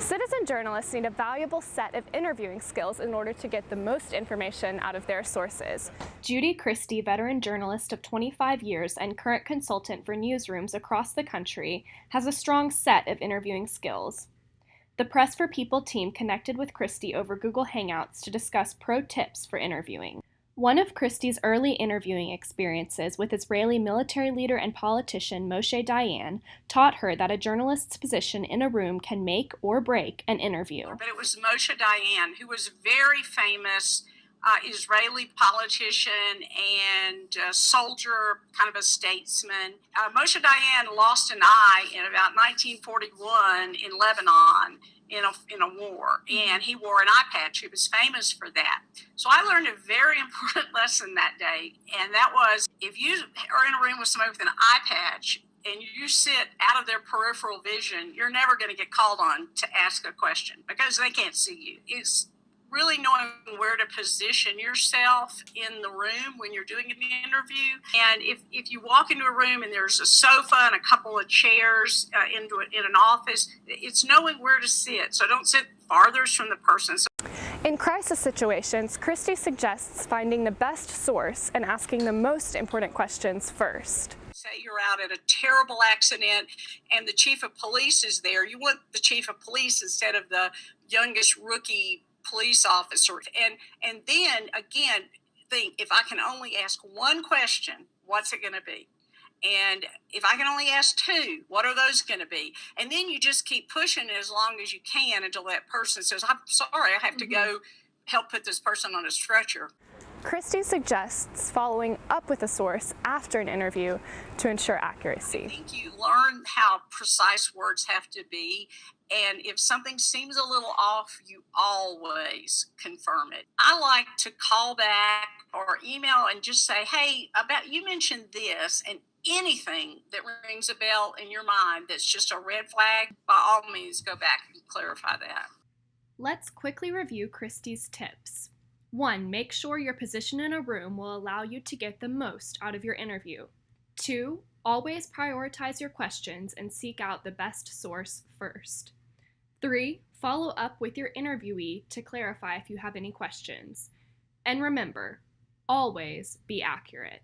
Citizen journalists need a valuable set of interviewing skills in order to get the most information out of their sources. Judy Christie, veteran journalist of 25 years and current consultant for newsrooms across the country, has a strong set of interviewing skills. The Press for People team connected with Christie over Google Hangouts to discuss pro tips for interviewing. One of Christie's early interviewing experiences with Israeli military leader and politician Moshe Dayan taught her that a journalist's position in a room can make or break an interview. But it was Moshe Dayan, who was a very famous Israeli politician and soldier, kind of a statesman. Moshe Dayan lost an eye in about 1941 in Lebanon in a war, and he wore an eye patch. He was famous for that. So I learned a very important lesson that day, and that was if you are in a room with somebody with an eye patch and you sit out of their peripheral vision, you're never going to get called on to ask a question because they can't see you. It's really knowing where to position yourself in the room when you're doing an interview. And if you walk into a room and there's a sofa and a couple of chairs in an office, it's knowing where to sit. So don't sit farthest from the person. In crisis situations, Christie suggests finding the best source and asking the most important questions first. Say you're out at a terrible accident and the chief of police is there. You want the chief of police instead of the youngest rookie police officer. And then again, think if I can only ask one question, what's it going to be? And if I can only ask two, what are those going to be? And then you just keep pushing as long as you can until that person says, I'm sorry, I have to go help put this person on a stretcher. Christie suggests following up with a source after an interview to ensure accuracy. I think you learn how precise words have to be, and if something seems a little off, you always confirm it. I like to call back or email and just say, hey, you mentioned this, and anything that rings a bell in your mind that's just a red flag, by all means, go back and clarify that. Let's quickly review Christie's tips. 1. Make sure your position in a room will allow you to get the most out of your interview. 2. Always prioritize your questions and seek out the best source first. 3. Follow up with your interviewee to clarify if you have any questions. And remember, always be accurate.